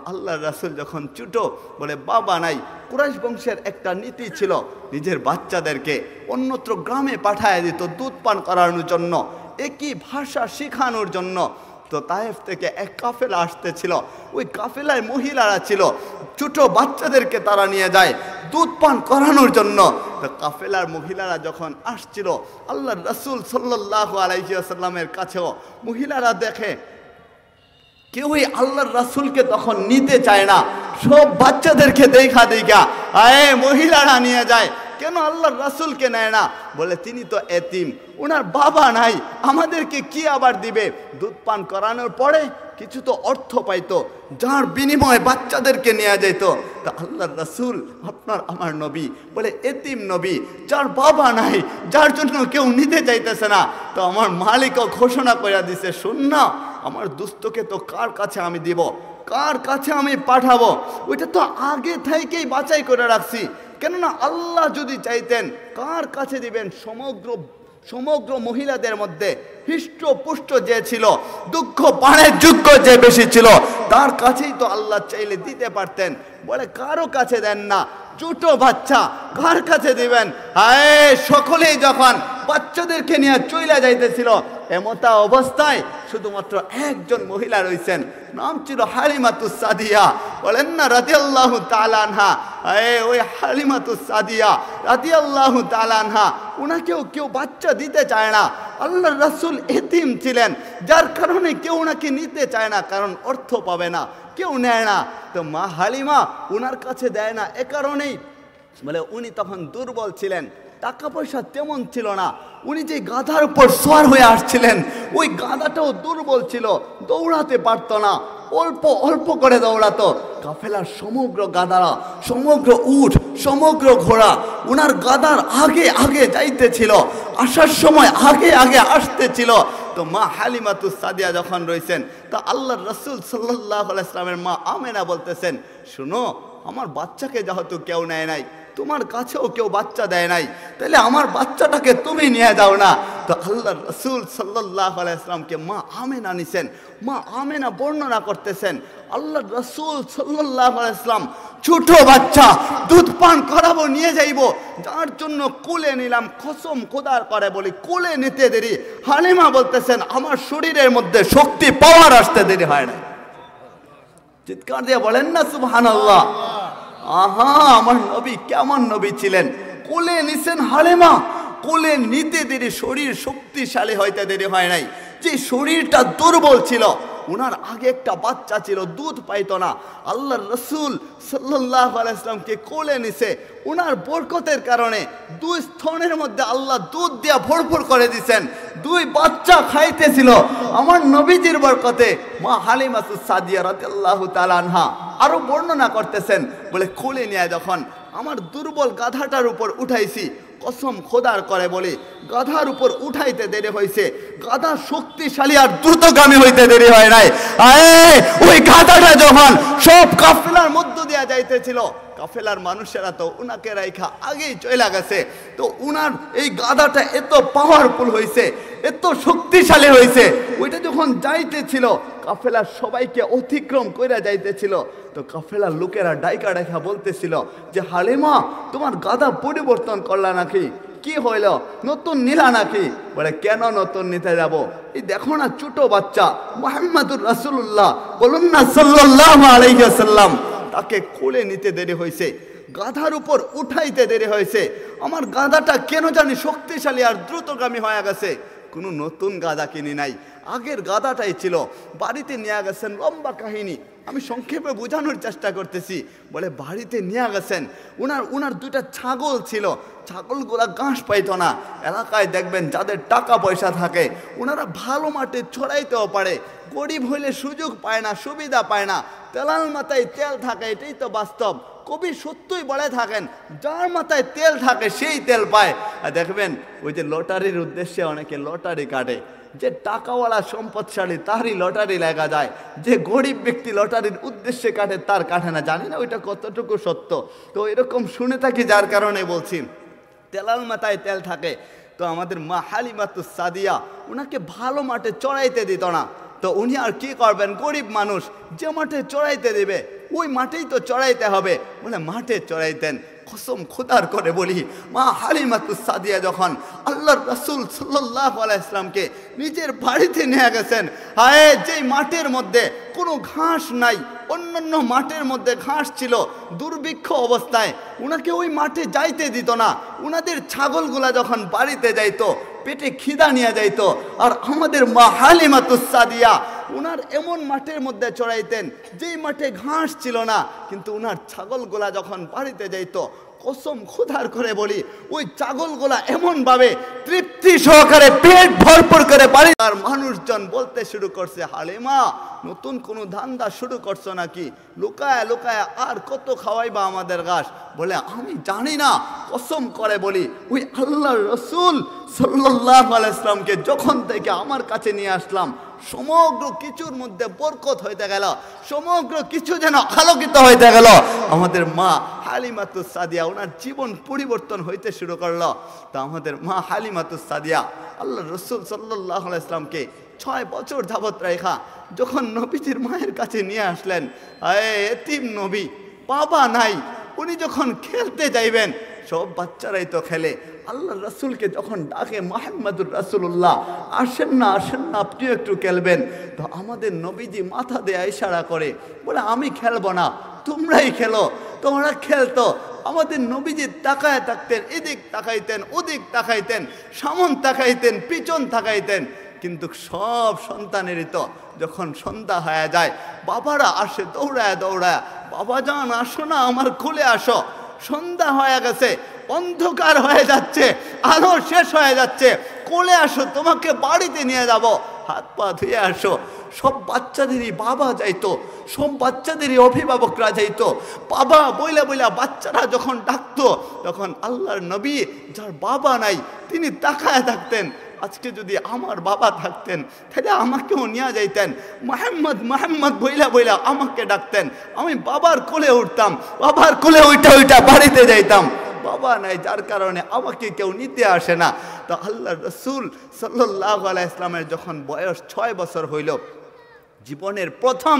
আল্লাহ রাসূল যখন ছোটো বলে বাবা নাই, কুরাইশ বংশের একটা নীতি ছিল নিজের বাচ্চাদেরকে অন্যত্র গ্রামে পাঠায় দিত দুধ পান করানোর জন্য, একই ভাষা শেখানোর জন্য। তো তায়েফ থেকে এক কাফেলা আসতেছিল, ওই কাফেলায় মহিলারা ছিল, ছোটো বাচ্চাদেরকে তারা নিয়ে যায় দুধ পান করানোর জন্য। তো কাফেলার মহিলারা যখন আসছিল আল্লাহ রাসূল সাল্লাল্লাহু আলাইহি ওয়াসাল্লামের কাছেও মহিলারা দেখে কেউই আল্লাহর রাসূলকে তখন নিতে চায় না, সব বাচ্চাদেরকে দেখা মহিলারা নিয়ে যায়। কেন আল্লাহর রাসূলকে নেয় না? বলে তিনি তো এতিম, ওনার বাবা নাই, আমাদেরকে কি আবার দিবে? দুধ পান করানোর পরে কিছু তো অর্থ পাইতো, যার বিনিময়ে বাচ্চাদেরকে নিয়ে যেত। তা আল্লাহর রাসূল আপনার আমার নবী বলে এতিম নবী, যার বাবা নাই, যার জন্য কেউ নিতে চাইতেছে না। তো আমার মালিকও ঘোষণা করে দিছে, শুন না, আমার দুস্থকে তো কার কাছে আমি দিব, কার কাছে আমি পাঠাবো, ওইটা তো আগে থেকেই বাছাই করে রাখছি। কেননা আল্লাহ যদি চাইতেন কার কাছে দিবেন, সমগ্র মহিলাদের মধ্যে হৃষ্টপুষ্ট যে ছিল, দুঃখ পানের যোগ্য যে বেশি ছিল, তার কাছেই তো আল্লাহ চাইলে দিতে পারতেন। বলে কারো কাছে দেন না, ছোট বাচ্চা কার কাছে দিবেন? সকলেই যখন বাচ্চাদেরকে নিয়ে চইলা যাইতেছিল, এমতা অবস্থায় শুধুমাত্র একজন মহিলা রয়েছেন, নাম ছিল হালিমাতুস সাদিয়া। বলেন না রাদিয়াল্লাহু তাআলা আনহা, ওই হালিমাতুস সাদিয়া রাদিয়াল্লাহু তাআলা আনহা, ওনাকেও কেউ বাচ্চা দিতে চায় না। আল্লাহর রাসূল এতিম ছিলেন, যার কারণে কেউ ওনাকে নিতে চায় না, কারণ অর্থ পাবে না, কেউ নেয় না। তো মা হালিমা ওনার কাছে দেয় না, এ কারণেই বলে উনি তখন দুর্বল ছিলেন, টাকা পয়সা তেমন ছিল না। উনি যে গাধার উপর সওয়ার হয়ে আসছিলেন, ওই গাধাটাও দুর্বল ছিল, দৌড়াতে পারতো না, অল্প অল্প করে দৌড়াতো। কাফেলার সমগ্র গাধারা, সমগ্র উট, সমগ্র ঘোড়া উনার গাধার আগে আগে যাইতেছিল, আসার সময় আগে আগে আসতেছিল। তো মা হালিমাতুস সাদিয়া যখন রয়েছেন, তা আল্লাহর রাসূল সাল্লাল্লাহু আলাইহি ওয়াসাল্লামের মা আমেনা বলতেছেন, শুনো, আমার বাচ্চাকে যেহেতু কেউ নেয় নাই, তোমার কাছেও কেউ বাচ্চা দেয় নাই, তাহলে আমার বাচ্চাটাকে তুমি নিয়ে যাও না। তো আল্লাহর রাসূল সাল্লাল্লাহু আলাইহি ওয়াসাল্লামকে মা আমেনা নিছেন। মা আমেনা বর্ণনা করতেছেন, আল্লাহর রাসূল সাল্লাল্লাহু আলাইহি ওয়াসাল্লাম ছোট বাচ্চা দুধ পান করাবো, নিয়ে যাইব, যার জন্য কোলে নিলাম, কসম খোদার করে বলি কোলে নিতে দেরি। হালিমা বলতেছেন, আমার শরীরের মধ্যে শক্তি পাওয়ার আসতে দেরি হয় না। চিৎকার দিয়ে বলেন না সুবহানাল্লাহ। আহা, আমার নবী কেমন নবী ছিলেন! কোলে নিছেন হালিমা, কোলে নিতে দেরি, শরীর শক্তিশালী হইতে দেরি হয় নাই। যে শরীরটা দুর্বল ছিল, ওনার আগে একটা বাচ্চা ছিল, দুধ পাইতো না, আল্লাহর রাসূল সাল্লাল্লাহু আলাইহি ওয়াসাল্লামকে কোলে নিছে। ওনার বরকতের কারণে দুই স্তনের মধ্যে আল্লাহ দুধ দিয়া ভরপুর করে দিছেন, দুই বাচ্চা খাইতেছিল আমার নবীজির বরকতে। মা হালিমাতুস সাদিয়া রাদিয়াল্লাহু তাআলা আনহা আরো বর্ণনা করতেছেন, বলে কোলে নিয়ে যখন আমার দুর্বল গাধাটার উপর উঠাইছি, কসম খোদার করে বলি গাধার উপর উঠাইতে দেরি হয়েছে, গাধা শক্তিশালী আর দ্রুতগামী হইতে দেরি হয় নাই। ওই গাধাটা যখন সব কাফেলার মধ্য দিয়া যাইতেছিল, কাফেলার মানুষেরা তো উনাকে রাইখা আগেই চলে গেছে। তো উনার এই গাধাটা এত পাওয়ারফুল হয়েছে, এত শক্তিশালী হয়েছে, ওইটা যখন যাইতেছিল কাফেলার সবাইকে অতিক্রম করে যাইতেছিল। তো কাফেলার লোকেরা ডাইকা ডাইকা বলতেছিল যে, হালিমা তোমার গাধা পরিবর্তন করলা নাকি, কি হইল, নতুন নিলা নাকি? বলে কেন নতুন নিতে যাব, এই দেখো না ছোট বাচ্চা মুহাম্মদুর রাসূলুল্লাহ, বলুন না সাল্লাল্লাহু আলাইহি ওয়াসাল্লাম, তাকে কোলে নিতে দেরি হয়েছে, গাধার উপর উঠাইতে দেরি হয়েছে। আমার গাধাটা কেন জানি শক্তিশালী আর দ্রুতগামী হয়ে গেছে। কোনো নতুন গাধা কিনি নাই, আগের গাধাটাই ছিল, বাড়িতে নিয়ে গেছেন। লম্বা কাহিনী, আমি সংক্ষেপে বোঝানোর চেষ্টা করতেছি। বলে বাড়িতে নিয়ে গেছেন, উনার দুইটা ছাগল ছিল, ছাগলগুলা ঘাস পাইতো না। এলাকায় দেখবেন যাদের টাকা পয়সা থাকে, ওনারা ভালো মাঠে ছড়াইতেও পারে, গরিব হইলে সুযোগ পায় না, সুবিধা পায় না। তেলাল মাথায় তেল থাকে, এটাই তো বাস্তব। কবি সত্যই বলে থাকেন, যার মাথায় তেল থাকে সেই তেল পায়। আর দেখবেন ওই যে লটারির উদ্দেশ্যে অনেকে লটারি কাটে, যে টাকাওয়ালা সম্পদশালী তারই লটারি লাগা যায়, যে গরিব ব্যক্তি লটারির উদ্দেশ্যে কাটে তার কাটে না। জানি না ওইটা কতটুকু সত্য, তো এরকম শুনে থাকি, যার কারণে বলছি। তেলাল মাথায় তেল থাকে। তো আমাদের মা হালিমাতুস সাদিয়া ওনাকে ভালো মাঠে চড়াইতে দিত না, তো উনি আর কি করবেন, গরিব মানুষ, যে মাঠে চড়াইতে দেবে ওই মাঠেই তো চড়াইতে হবে, বলে মাঠে চড়াইতেন। কসম খোদার করে বলি, মা হালিমাতুস সাদিয়া যখন আল্লাহর রাসূল সাল্লাল্লাহু আলাইহি ওয়াসাল্লামকে নিজের বাড়িতে নিয়ে গেছেন, হায় যেই মাঠের মধ্যে কোনো ঘাস নাই, অন্যান্য মাঠের মধ্যে ঘাস ছিল, দুর্ভিক্ষ অবস্থায় উনাকে ওই মাঠে যাইতে দিত না। উনাদের ছাগলগুলা যখন বাড়িতে যাইতো পেটে খিদা নিয়ে যাইতো, আর আমাদের মা হালিমাতুস সাদিয়া উনার এমন মাঠের মধ্যে চড়াইতেন যেই মাঠে ঘাস ছিল না, কিন্তু উনার ছাগলগুলা যখন বাড়িতে যাইতো, কসম খোদার করে বলি ওই ছাগলগুলা এমনভাবে তৃপ্তি সহকারে পেট ভরপুর করে বাড়ি, আর মানুষজন বলতে শুরু করছে, হালিমা নতুন কোনো ধান্দা শুরু করছো নাকি, লুকায় লুকায় আর কত খাওয়াইবা আমাদের ঘাস? বলে আমি জানি না, কসম করে বলি ওই আল্লাহর রাসূল সাল্লাল্লাহু আলাইহি ওয়াসাল্লামকে যখন থেকে আমার কাছে নিয়ে আসলাম, সমগ্র কিছুর মধ্যে বরকত হইতে গেল, সমগ্র কিছু যেন আলোকিত হইতে গেল। আমাদের মা হালিমাতুস সাদিয়া ওনার জীবন পরিবর্তন হইতে শুরু করলো। তো আমাদের মা হালিমাতুস সাদিয়া আল্লাহ রসুল সাল্লাল্লাহু আলাইহি ওয়াসাল্লামকে 6 বছর যাবত রেখা যখন নবীজির মায়ের কাছে নিয়ে আসলেন, এতিম নবী, বাবা নাই, উনি যখন খেলতে যাইবেন সব বাচ্চারাই তো খেলে, আল্লাহ রসুলকে যখন ডাকে মুহাম্মদুর রাসূলুল্লাহ, আসেন না আসেন না আপনিও একটু খেলবেন, তো আমাদের নবীজি মাথা দিয়ে ইশারা করে বলে আমি খেলবো না, তোমরাই খেলো। তোমরা খেলতো, আমাদের নবীজি তাকায় থাকতেন, এদিক তাকাইতেন ওদিক তাকাইতেন, সামন তাকাইতেন পিছন তাকাইতেন, কিন্তু সব সন্তানেরই তো যখন সন্ধ্যা হয়ে যায় বাবারা আসে দৌড়ায় দৌড়ায়, বাবা যান আসো না আমার কোলে আসো, সন্ধ্যা হয়ে গেছে, অন্ধকার হয়ে যাচ্ছে, আলো শেষ হয়ে যাচ্ছে, কোলে আসো তোমাকে বাড়িতে নিয়ে যাব, হাত পা ধুয়ে আসো। সব বাচ্চাদেরই বাবা যাইতো, সব বাচ্চাদেরই অভিভাবকরা যাইতো, বাবা বইলা বইলা বাচ্চারা যখন ডাকতো, তখন আল্লাহর নবী যার বাবা নাই তিনি তাকায় থাকতেন, আজকে যদি আমার বাবা থাকতেন তাহলে আমাকেও নিয়ে যাইতেন, মুহাম্মদ মুহাম্মদ বইলা বইলা আমাকে ডাকতেন, আমি বাবার কোলে উঠতাম, বাবার কোলে উঠা উঠা বাড়িতে যাইতাম। বাবা নাই যার কারণে আমাকে কেউ নিতে আসে না। তো আল্লাহর রাসূল সাল্লাল্লাহু আলাইহি ওয়াসাল্লামের যখন বয়স 6 বছর হইল, জীবনের প্রথম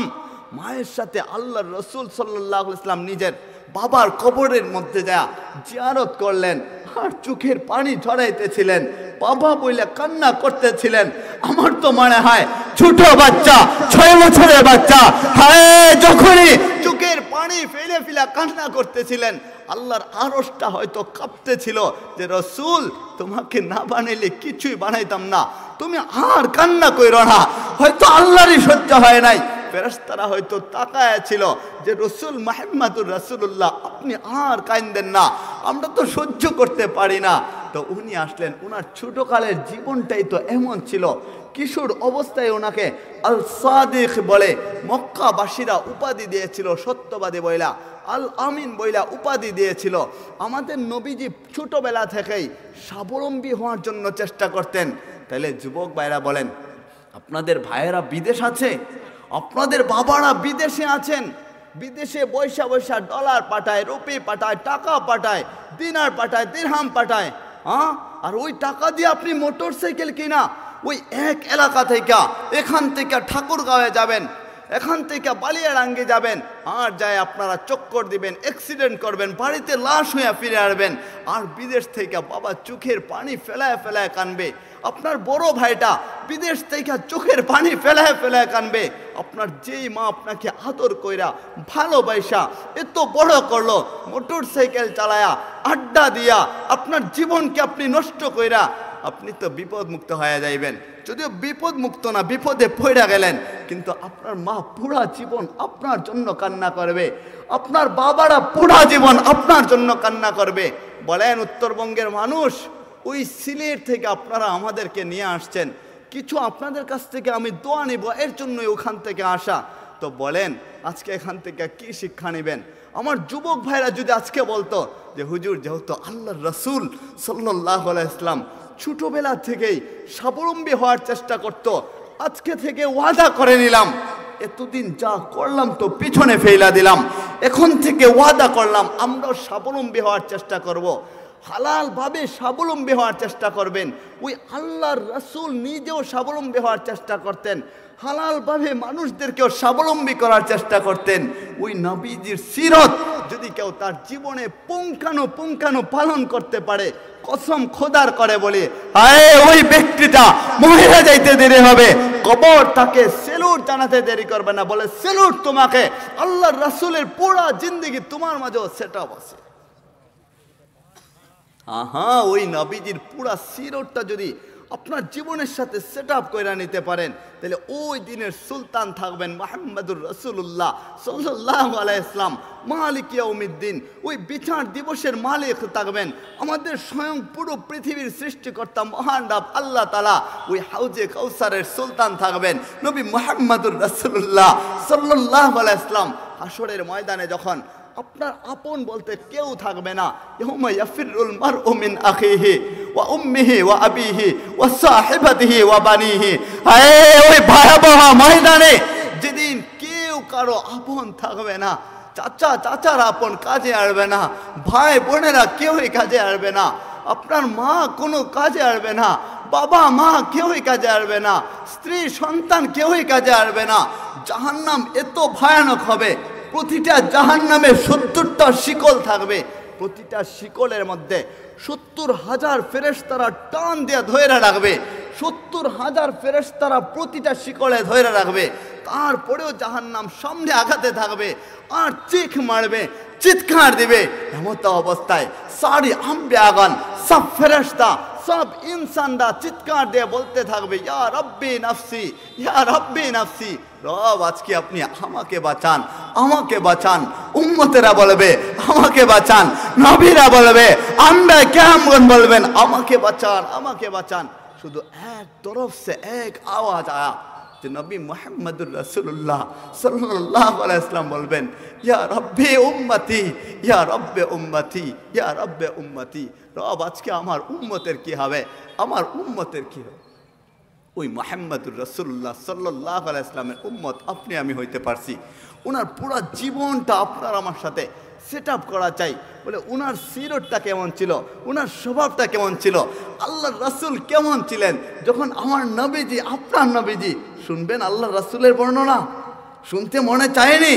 মায়ের সাথে আল্লাহর রাসূল সাল্লাল্লাহু আলাইহি ওয়াসাল্লাম নিজের বাবার কবরের মধ্যে যা জিয়ারত করলেন, আর চোখের পানি ঝরাইতেছিলেন, বাবা বইলে কান্না করতেছিলেন। আমার তো মনে হয় ছোট বাচ্চা, 6 বছরের বাচ্চা, হায় যখনই চোখের পানি ফেলে ফেলে কান্না করতেছিলেন, আল্লাহর আরশটা হয়তো কাঁপতেছিল যে রাসূল তোমাকে না বানাইলে কিছুই বানাইতাম না, তুমি আর কান্না কইরো না। হয়তো আল্লাহরই সহ্য হয় নাই, ফেরেশতারা হয়তো তাকায় ছিল যে রাসূল মুহাম্মদুর রাসূলুল্লাহ আপনি আর কাঁদেন না, আমরা তো সহ্য করতে পারি না। তো উনি আসলেন, ওনার ছোটকালের জীবনটাই তো এমন ছিল, কিশোর অবস্থায় ওনাকে আল সাদিক বলে মক্কাবাসীরা উপাধি দিয়েছিল, সত্যবাদী বইলা, আল আমিন বইলা উপাধি দিয়েছিল। আমাদের নবীজি ছোটবেলা থেকেই স্বাবলম্বী হওয়ার জন্য চেষ্টা করতেন। তাহলে যুবক ভাইরা বলেন, আপনাদের ভাইয়েরা বিদেশ আছে, আপনাদের বাবারা বিদেশে আছেন, বিদেশে বৈশা বৈশা ডলার পাঠায়, রুপি পাঠায়, টাকা পাঠায়, দিনার পাঠায়, দিরহাম পাঠায়, আর ওই টাকা দিয়ে আপনি মোটর সাইকেল কিনা ওই এক এলাকা থেকে, এখান থেকে ঠাকুরগাঁওয়ে যাবেন, এখান থেকে বালিয়াডাঙ্গি যাবেন, আর যায় আপনারা চক্কর দিবেন, অ্যাক্সিডেন্ট করবেন, বাড়িতে লাশ হয়ে ফিরে আসবেন, আর বিদেশ থেকে বাবা চোখের পানি ফেলায় ফেলায় কানবে। আপনার বড় ভাইটা বিদেশ থেকে চোখের পানি ফেলায় ফেলায় কানবে। আপনার যেই মা আপনাকে আদর কইরা ভালোবাসা এত বড় করলো, মোটর সাইকেল চালায়া আড্ডা দিয়া আপনার জীবনকে আপনি নষ্ট কইরা আপনি তো বিপদ মুক্ত হয়ে যাইবেন। যদিও বিপদ মুক্ত না, বিপদে পড়ে গেলেন, কিন্তু আপনার মা পুরা জীবন আপনার জন্য কান্না করবে, আপনার বাবারা পুরা জীবন আপনার জন্য কান্না করবে। বলেন উত্তরবঙ্গের মানুষ, ওই সিলেট থেকে আপনারা আমাদেরকে নিয়ে আসছেন, কিছু আপনাদের কাছ থেকে আমি দোয়া নিব, এর জন্যই ওখান থেকে আসা। তো বলেন আজকে এখান থেকে কি শিক্ষা নেবেন? আমার যুবক ভাইরা যদি আজকে বলতো যে হুজুর, যেহেতু আল্লাহর রাসূল সাল্লাল্লাহু আলাইহি ওয়াসাল্লাম ছোটবেলা থেকেই স্বাবলম্বী হওয়ার চেষ্টা করত, আজকে থেকে ওয়াদা করে নিলাম, এতদিন যা করলাম তো পিছনে ফেলা দিলাম, এখন থেকে ওয়াদা করলাম আমরা স্বাবলম্বী হওয়ার চেষ্টা করব, হালালভাবে স্বাবলম্বী হওয়ার চেষ্টা করবেন। ওই আল্লাহর রাসূল নিজেও স্বাবলম্বী হওয়ার চেষ্টা করতেন। হালালভাবে মানুষদেরকেও স্বাবলম্বী করার চেষ্টা করতেন। ওই নবীজির সিরত যদি কেউ তার জীবনে পুঙ্খানু পালন করতে পারে, কসম খোদার করে বলে ওই ব্যক্তিটা মহিলা যাইতে দেরি হবে, কবর তাকে সেলুট জানাতে দেরি করবে না। বলে সেলুট তোমাকে, আল্লাহর রাসূলের পুরা জিন্দেগি তোমার মাঝেও সেটআপ আছে। ওই নবীজির পুরা সিরতটা যদি আপনার জীবনের সাথে সেটআপ করে নিতে পারেন, তাহলে ওই দিনের সুলতান থাকবেন মুহাম্মদুর রাসূলুল্লাহ সাল্লাল্লাহু আলাইহি ওয়াসাল্লাম, মালিক ইয়াউমিদ্দিন। ওই বিচার দিবসের মালিক থাকবেন আমাদের স্বয়ং পুরো পৃথিবীর সৃষ্টিকর্তা মহান রব আল্লাহ তাআলা। ওই হাউজে কাউসারের সুলতান থাকবেন নবী মুহাম্মদুর রাসূলুল্লাহ সাল্লাল্লাহু আলাইহি ওয়াসাল্লাম। হাসরের ময়দানে যখন আপনার আপন বলতে কেউ থাকবে না, ইয়াউমা ইয়াফিরুল মারউ মিন আখিহি ওয়া উম্মিহি ওয়া আবিহি ওয়া সাহিবাতিহি ওয়া বানিহি। ওই ভয়াবহ ময়দানে যেদিন কেউ কারো আপন থাকবে না, চাচার আপন কাজে আসবে না, ভাই বোনেরা কেউই কাজে আসবে না, আপনার মা কোনো কাজে আসবে না, বাবা মা কেউই কাজে আসবে না, স্ত্রী সন্তান কেউই কাজে আসবে না। জাহান্নাম এত ভয়ানক হবে, প্রতিটা জাহান্নামে 70টা শিকল থাকবে, প্রতিটা শিকলের মধ্যে 70,000 ফেরেশতারা টান দিয়ে ধরে রাখবে, 70,000 ফেরেশতারা প্রতিটা শিকলে ধরে রাখবে। তারপরেও জাহান্নাম সামনে আগাতে থাকবে আর চিখ মারবে, চিৎকার দিবে। এমত অবস্থায় সারি আম্বে আগান সব ফেরেশতা সব ইনসানরা চিৎকার দিয়ে বলতে থাকবে, ইয়া রব্বি নাফসি, ইয়া রব্বি নাফসি। রব আজকে আপনি আমাকে বাঁচান, আমাকে বাঁচান। উম্মতেরা বলবে আমাকে বাঁচান, নবীরা বলবে, আম্বে কেমন বলবেন আমাকে বাঁচান, আমাকে বাঁচান। শুধু এক তরফ সে এক আওয়াজ আয়া যে নবী মুহাম্মদুর রাসূলুল্লাহ সাল্লাল্লাহু আলাইহি ওয়াসাল্লাম বলবেন, ইয়া রব্বি উম্মতি, ইয়া রব্বে উম্মতি, ইয়া রব্বে উম্মতি। রব আজকে আমার উম্মতের কি হবে, আমার উম্মতের কি হবে? ওই মুহাম্মদুর রাসূলুল্লাহ সাল্লাল্লাহু আলাইহি ওয়াসাল্লামের উম্মত আপনি আমি হইতে পারছি। ওনার পুরো জীবনটা আপনার আমার সাথে সেট আপ করা চাই। বলে ওনার সিরতটা কেমন ছিল, ওনার স্বভাবটা কেমন ছিল, আল্লাহর রাসূল কেমন ছিলেন। যখন আমার নবীজি, আপনার নবীজি শুনবেন আল্লাহর রাসূলের বর্ণনা, শুনতে মনে চায়নি?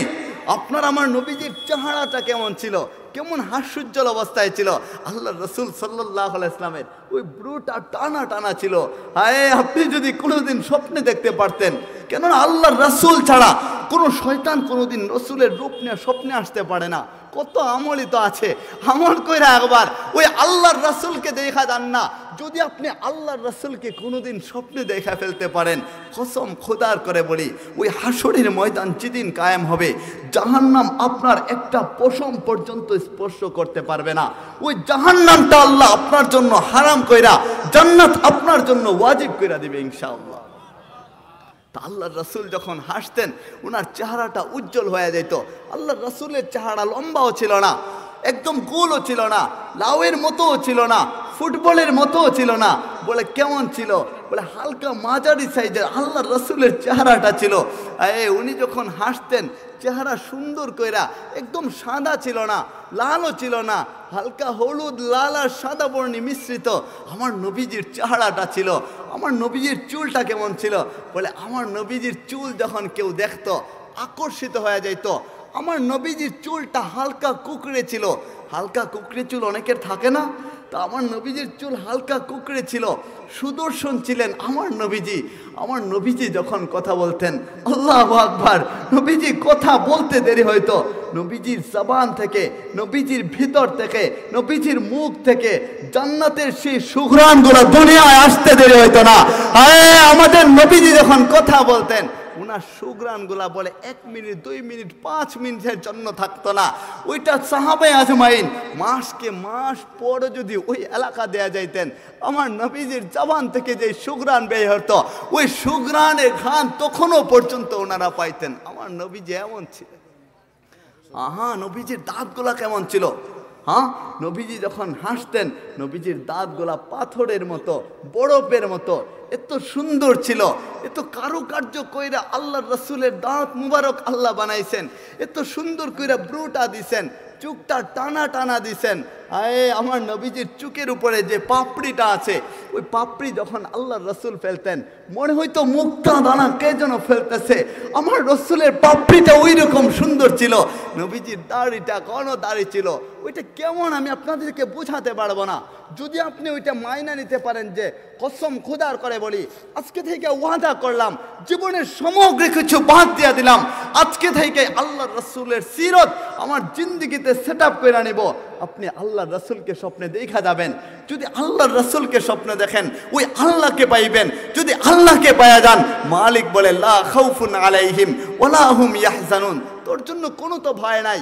আপনার আমার নবীজির চেহারাটা কেমন ছিল, কেমন হাস্যোজ্জ্বল অবস্থায় ছিল। আল্লাহর রাসূল সাল্লাল্লাহু আলাইহি ওয়াসাল্লামের ওই ব্রুটা টানা টানা ছিল। আপনি যদি কোনোদিন স্বপ্নে দেখতে পারতেন, কেননা আল্লাহর রাসূল ছাড়া কোনো শয়তান কোনোদিন রাসূলের রূপ নিয়ে স্বপ্নে আসতে পারে না। কত আমলই তো আছে, আমল কইরা একবার ওই আল্লাহর রাসূলকে দেখা যান না। যদি আপনি আল্লাহর রাসূলকে কোনোদিন স্বপ্নে দেখা ফেলতে পারেন, কসম খোদার করে বলি, ওই হাসরের ময়দান যেদিন কায়েম হবে, জাহান্নাম আপনার একটা পশম পর্যন্ত স্পর্শ করতে পারবে না। ওই জাহান্নামটা আল্লাহ আপনার জন্য হারাম কইরা জান্নাত আপনার জন্য ওয়াজিব কইরা দিবে ইনশাআল্লাহ। তা আল্লাহর রাসূল যখন হাসতেন ওনার চেহারাটা উজ্জ্বল হয়ে যেত। আল্লাহর রাসূলের চেহারা লম্বাও ছিল না, একদম গোলও ছিল না, লাউয়ের মতোও ছিল না, ফুটবলের মতোও ছিল না। বলে কেমন ছিল? বলে হালকা মাঝারি সাইজের আল্লাহর রাসূলের চেহারাটা ছিল। উনি যখন হাসতেন চেহারা সুন্দর কইরা, একদম সাদা ছিল না, লালও ছিল না, হালকা হলুদ লাল আর সাদা বর্ণে মিশ্রিত আমার নবীজির চেহারাটা ছিল। আমার নবীজির চুলটা কেমন ছিল? বলে আমার নবীজির চুল যখন কেউ দেখতো আকর্ষিত হয়ে যেত। আমার নবীজির চুলটা হালকা কুকড়ে ছিল। হালকা কুকড়ে চুল অনেকের থাকে না? তা আমার নবীজির চুল হালকা কুকড়ে ছিল, সুদর্শন ছিলেন আমার নবীজি। আমার নবীজি যখন কথা বলতেন, আল্লাহু আকবার, নবীজি কথা বলতে দেরি হয়তো, নবীজির জবান থেকে, নবীজির ভিতর থেকে, নবীজির মুখ থেকে জান্নাতের সেই সুঘ্রাণগুলো দুনিয়ায় আসতে দেরি হয়তো না। আমাদের নবীজি যখন কথা বলতেন ওনার সুঘ্রাণগুলা বলে 1 মিনিট 2 মিনিট 5 মিনিটের জন্য থাকতো না। ওইটা সাহাবায়ে আজমাইন মাসকে মাস পরে যদি ওই এলাকা দেয়া যাইতেন, আমার নবীজির জবান থেকে যে সুঘ্রাণ বের হতো, ওই সুঘ্রাণের ঘ্রাণ তখনও পর্যন্ত ওনারা পাইতেন। আমার নবীজি এমন ছিল। নবীজির দাঁতগুলা কেমন ছিল? নবীজি যখন হাসতেন নবীজির দাঁতগুলা পাথরের মতো, বরফের মতো, এত সুন্দর ছিল। এত কারুকার্য কইরা আল্লাহর রাসূলের দাঁত মুবারক আল্লাহ বানাইছেন, এত সুন্দর কইরা ব্রুটা দিছেন। চুকটা টানা টানা দিছেন। আয়ে আমার নবীজির চুকের উপরে যে পাপড়িটা আছে, ওই পাপড়ি যখন আল্লাহর রসুল ফেলতেন মনে হইতো মুক্তা দানা কে যেন ফেলতেছে। আমার রসুলের পাপড়িটা ওই রকম সুন্দর ছিল, নবীজির দাড়িটা ঘন দাড়ি ছিল, ওইটা কেমন আমি আপনাদেরকে বোঝাতে পারবো না। যদি আপনি ওইটা মাইনা নিতে পারেন, যে কসম খুদার করে বলি, আজকে থেকে ওয়াদা করলাম জীবনের সমগ্র কিছু বাদ দিয়ে দিলাম, আজকে থেকে আল্লাহর রসুলের সিরত আমার জিন্দগিতে সেট আপ করে নিব। আপনি আল্লাহর রসুলকে স্বপ্নে দেখা যাবেন। যদি আল্লাহর রসুলকে স্বপ্নে দেখেন ওই আল্লাহকে পাইবেন। যদি আল্লাহকে পাওয়া যান, মালিক বলে লা খাউফুন আলাইহিম ওয়ালা হুম ইয়াহজানুন, তোর জন্য কোনো তো ভয় নাই।